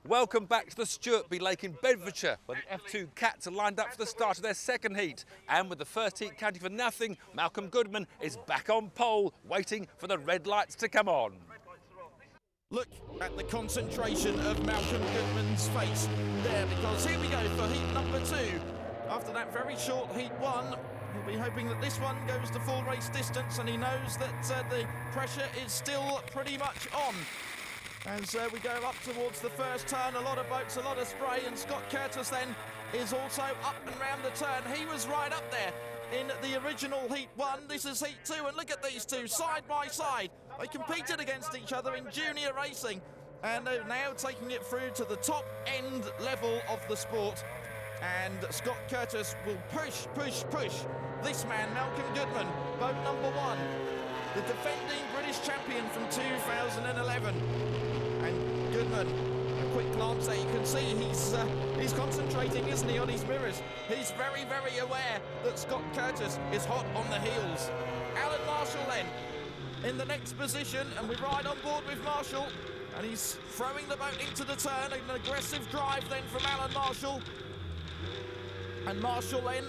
Welcome back to the Stuartby Lake in Bedfordshire, where the F2 Cats are lined up for the start of their second heat. And with the first heat counting for nothing, Malcolm Goodman is back on pole, waiting for the red lights to come on. Look at the concentration of Malcolm Goodman's face there, because here we go for heat number 2. After that very short heat 1, he'll be hoping that this one goes to full race distance, and he knows that the pressure is still pretty much on. As we go up towards the first turn, a lot of boats, a lot of spray, and Scott Curtis then is also up and round the turn. He was right up there in the original Heat 1. This is Heat 2, and look at these two side by side. They competed against each other in junior racing, and they're now taking it through to the top end level of the sport. And Scott Curtis will push this man, Malcolm Goodman, boat number 1, the defending British champion from 2011. And Goodman, a quick glance there, you can see he's concentrating, isn't he, on his mirrors. He's very, very aware that Scott Curtis is hot on the heels. Alan Marshall then in the next position, and we ride on board with Marshall, and he's throwing the boat into the turn. An aggressive drive then from Alan Marshall. And Marshall then,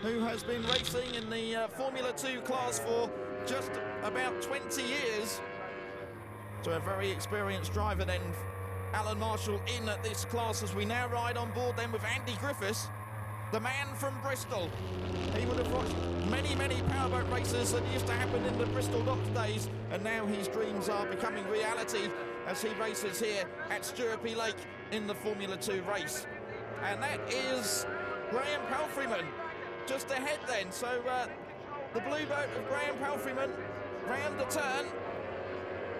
who has been racing in the Formula 2 class for just about 20 years. So a very experienced driver then, Alan Marshall, in at this class, as we now ride on board then with Andy Griffiths, the man from Bristol. He would have watched many, many powerboat races that used to happen in the Bristol Docks days, and now his dreams are becoming reality as he races here at Stuartby Lake in the Formula 2 race. And that is Graham Palfreyman just ahead then. So the blue boat of Graham Palfreyman round the turn.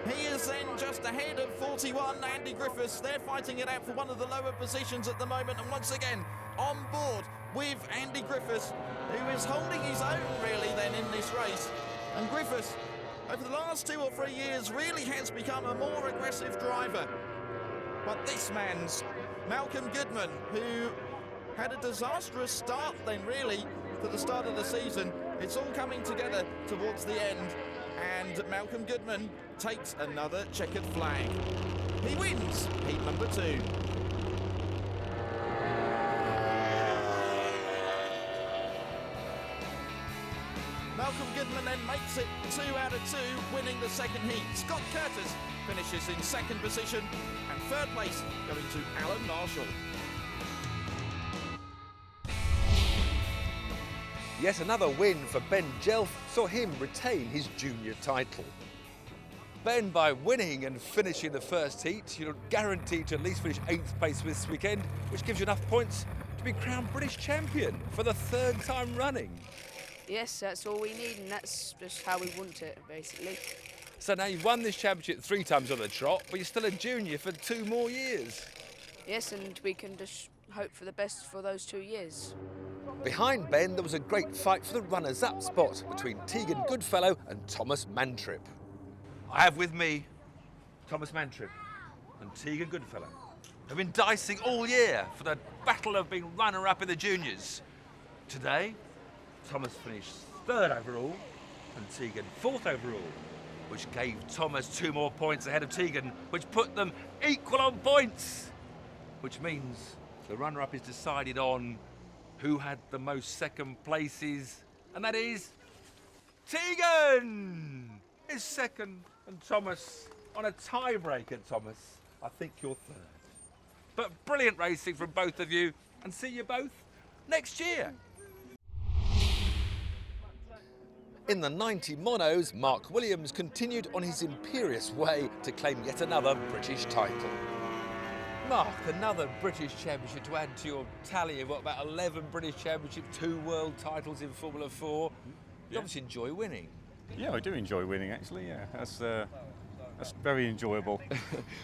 He is then just ahead of 41, Andy Griffiths. They're fighting it out for one of the lower positions at the moment, and once again on board with Andy Griffiths, who is holding his own really then in this race. And Griffiths, over the last 2 or 3 years, really has become a more aggressive driver. But this man's Malcolm Goodman, who had a disastrous start then really to the start of the season. It's all coming together towards the end, and Malcolm Goodman takes another checkered flag. He wins heat number 2. Malcolm Goodman then makes it 2 out of 2, winning the second heat. Scott Curtis finishes in second position, and third place going to Alan Marshall. Yet another win for Ben Jelf saw him retain his junior title. Ben, by winning and finishing the first heat, you're guaranteed to at least finish 8th place this weekend, which gives you enough points to be crowned British champion for the 3rd time running. Yes, that's all we need, and that's just how we want it, basically. So now you've won this championship 3 times on the trot, but you're still a junior for 2 more years. Yes, and we can just hope for the best for those 2 years. Behind Ben, there was a great fight for the runners-up spot between Tegan Goodfellow and Thomas Mantrip. I have with me Thomas Mantrip and Tegan Goodfellow. They've been dicing all year for the battle of being runner-up in the juniors. Today, Thomas finished 3rd overall and Tegan 4th overall, which gave Thomas 2 more points ahead of Tegan, which put them equal on points, which means the runner-up is decided on who had the most second places, and that is Tegan is 2nd, and Thomas on a tiebreaker. Thomas, I think you're 3rd. But brilliant racing from both of you, and see you both next year. In the 90 monos, Mark Williams continued on his imperious way to claim yet another British title. Mark, another British championship to add to your tally of what, about 11 British championships, 2 world titles in Formula 4. You obviously enjoy winning. Yeah, I do enjoy winning actually, yeah. That's very enjoyable.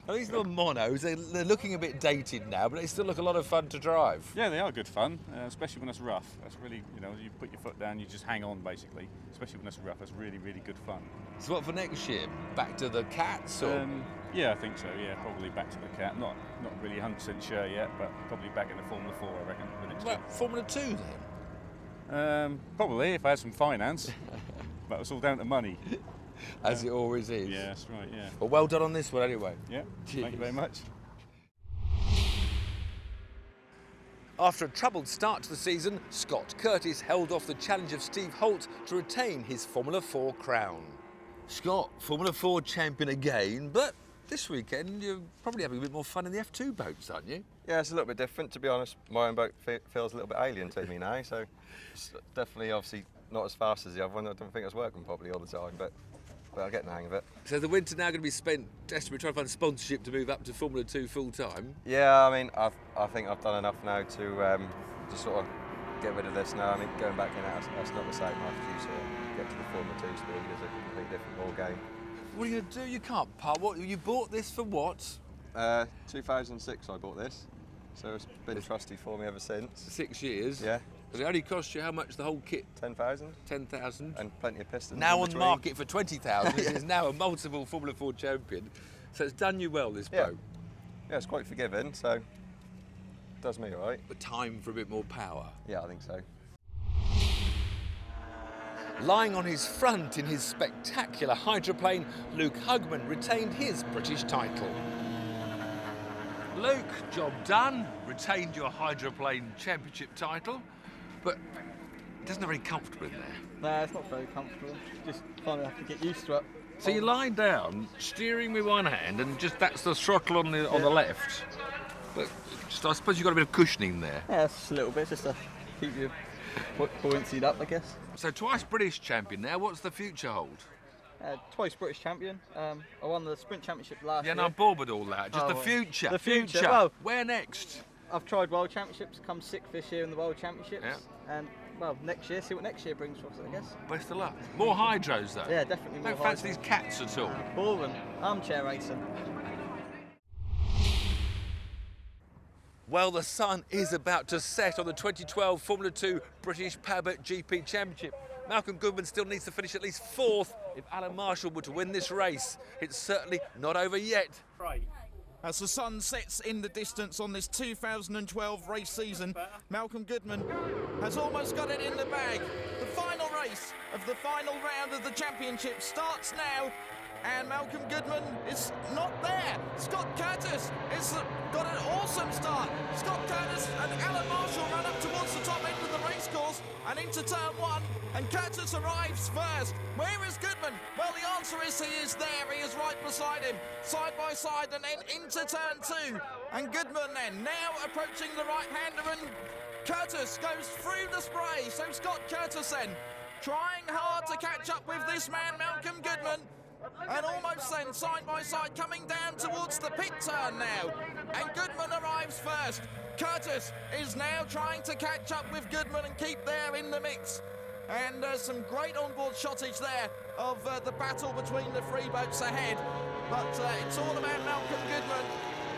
Now, these little monos, they're looking a bit dated now, but they still look a lot of fun to drive. Yeah, they are good fun, especially when it's rough. That's really, you know, you put your foot down, you just hang on basically, especially when it's rough. That's really, really good fun. So what for next year? Back to the Cats or? Yeah, I think so, yeah, probably back to the Cat. Not really 100% sure yet, but probably back in the Formula 4, I reckon, the next year. Formula 2 then? Probably, if I had some finance, but it's all down to money. As it always is. Yeah, that's right, yeah. Well done on this one anyway. Yeah, thank you very much. After a troubled start to the season, Scott Curtis held off the challenge of Steve Holt to retain his Formula 4 crown. Scott, Formula 4 champion again, but this weekend you're probably having a bit more fun in the F2 boats, aren't you? Yeah, it's a little bit different, to be honest. My own boat feels a little bit alien to me now, so it's definitely, obviously, not as fast as the other one. I don't think it's working properly all the time, but I'll get the hang of it. So the winter now going to be spent desperately trying to find sponsorship to move up to Formula 2 full-time? Yeah, I mean, I think I've done enough now to sort of get rid of this now. I mean, going back in, that's not the same after you sort of get to the Formula 2 speed. It's a completely different ball game. What are you going to do? You can't part. What, you bought this for what? 2006 I bought this, so it's been trusty for me ever since. 6 years? Yeah. Does it only cost you how much, the whole kit? 10,000. 10,000. And plenty of pistons. Now in on the between. market for 20,000. This is now a multiple Formula 4 champion. So it's done you well, this boat. Yeah, it's quite forgiving, so it does me all right. But time for a bit more power. Yeah, I think so. Lying on his front in his spectacular hydroplane, Luke Hugman retained his British title. Luke, job done. Retained your hydroplane championship title, but it doesn't look very comfortable in there. No, it's not very comfortable. Just kind of have to get used to it. So you lie down, steering with one hand, and just that's the throttle on the left. But just, I suppose you've got a bit of cushioning there. Yeah, it's just a little bit, just to keep you buoyancy up, I guess. So twice British champion now, what's the future hold? Twice British champion. I won the sprint championship last year. Yeah, no, I'm bored with all that. Just Oh, the future. the future. Well, where next? I've tried world championships, come 6th this year in the world championships. Yeah. And, well, next year, see what next year brings for us, I guess. Best of luck. More hydros though. Yeah, definitely more. Don't fancy these cats at all. Boring. Armchair racing. Well, the sun is about to set on the 2012 Formula 2 British Powerboat GP Championship. Malcolm Goodman still needs to finish at least 4th if Alan Marshall were to win this race. It's certainly not over yet. Right. As the sun sets in the distance on this 2012 race season, Malcolm Goodman has almost got it in the bag. The final race of the final round of the championship starts now, and Malcolm Goodman is not there. Scott Curtis has got an awesome start. Scott Curtis and Alan Marshall run up towards the top end of the racecourse and into turn 1, and Curtis arrives first. Where is Goodman? Well, the answer is he is there. He is right beside him, side by side, and then into turn 2. And Goodman then now approaching the right-hander, and Curtis goes through the spray. So Scott Curtis then trying hard to catch up with this man, Malcolm Goodman. And almost then, side by side, coming down towards the pit turn now. And Goodman arrives first. Curtis is now trying to catch up with Goodman and keep there in the mix. And some great onboard shottage there of the battle between the three boats ahead. But it's all about Malcolm Goodman.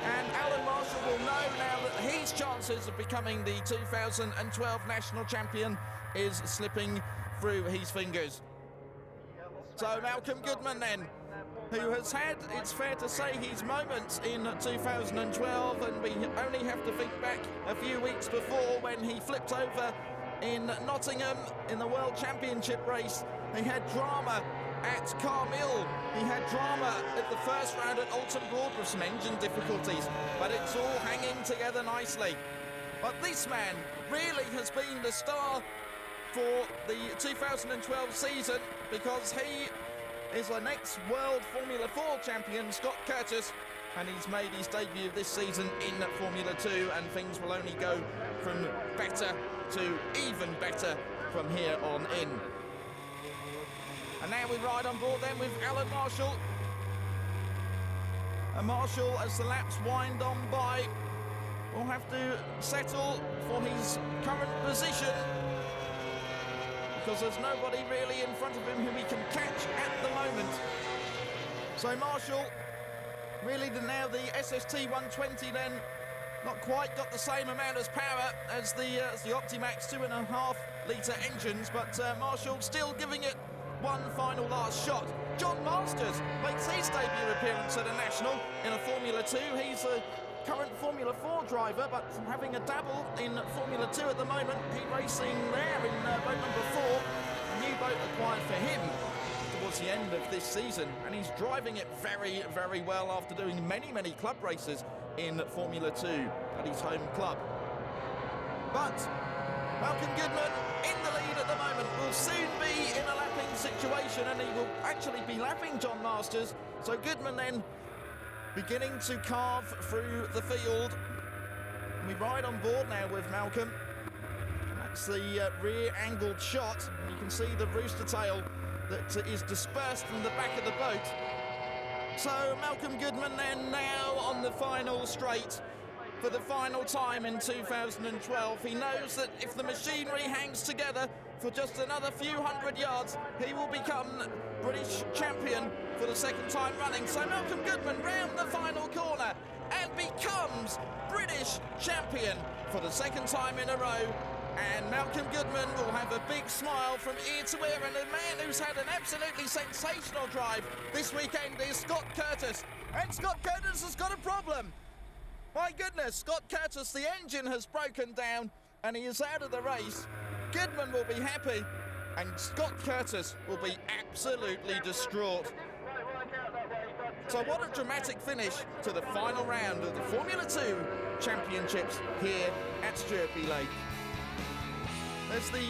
And Alan Marshall will know now that his chances of becoming the 2012 national champion is slipping through his fingers. So Malcolm Goodman then, who has had, it's fair to say, his moments in 2012, and we only have to think back a few weeks before when he flipped over in Nottingham in the World Championship race. He had drama at Carmill, he had drama at the first round at Alton Broad with some engine difficulties, but it's all hanging together nicely. But this man really has been the star for the 2012 season, because he is the next World Formula 4 champion, Scott Curtis, and he's made his debut this season in Formula 2, and things will only go from better to even better from here on in. And now we ride on board then with Alan Marshall. And Marshall, as the laps wind on by, will have to settle for his current position, because there's nobody really in front of him who he can catch at the moment. So Marshall, really now the SST 120 then, not quite got the same amount of power as the Optimax 2.5 litre engines, but Marshall still giving it one final last shot. John Masters makes his debut appearance at a national in a Formula 2. He's a current Formula 4 driver, but having a dabble in Formula 2 at the moment. He's racing there in boat number 4, a new boat acquired for him towards the end of this season, and he's driving it very, very well after doing many, many club races in Formula 2 at his home club. But Malcolm Goodman in the lead at the moment, will soon be in a lapping situation, and he will actually be lapping John Masters. So Goodman then beginning to carve through the field. And we ride on board now with Malcolm. That's the rear angled shot. You can see the rooster tail that is dispersed from the back of the boat. So Malcolm Goodman then now on the final straight for the final time in 2012. He knows that if the machinery hangs together for just another few hundred yards, he will become British champion for the second time running. So Malcolm Goodman round the final corner and becomes British champion for the second time in a row. And Malcolm Goodman will have a big smile from ear to ear, and a man who's had an absolutely sensational drive this weekend is Scott Curtis. And Scott Curtis has got a problem. My goodness, Scott Curtis, the engine has broken down and he is out of the race. Goodman will be happy and Scott Curtis will be absolutely distraught. So what a dramatic finish to the final round of the Formula 2 Championships here at Stureby Lake. There's the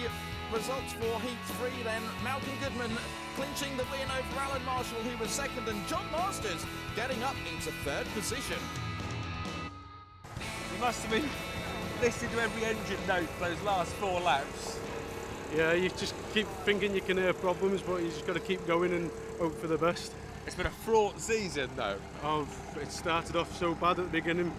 results for Heat 3 then. Malcolm Goodman clinching the win over Alan Marshall, who was second, and John Masters getting up into third position. You must have been listening to every engine note for those last 4 laps. Yeah, you just keep thinking you can hear problems, but you just got to keep going and hope for the best. It's been a fraught season though. Oh, it started off so bad at the beginning.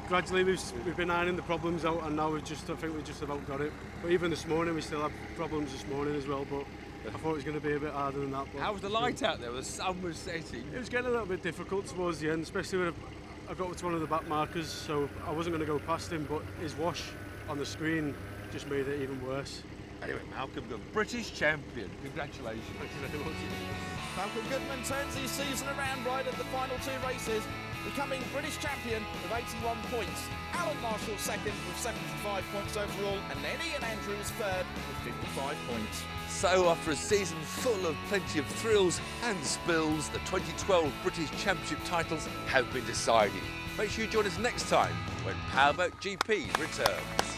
Gradually we've been ironing the problems out, and now I think we just about got it. But even this morning we still had problems this morning as well, but I thought it was going to be a bit harder than that. But How was the light out there? The sun was setting. it was getting a little bit difficult towards the end, especially when I got to one of the back markers, so I wasn't going to go past him, but his wash on the screen just made it even worse. Anyway, Malcolm Goodman, British champion. Congratulations. Thank you very much. Malcolm Goodman turns his season around right at the final 2 races, becoming British champion with 81 points. Alan Marshall second with 75 points overall, and then Ian Andrews third with 55 points. So after a season full of plenty of thrills and spills, the 2012 British Championship titles have been decided. Make sure you join us next time when Powerboat GP returns.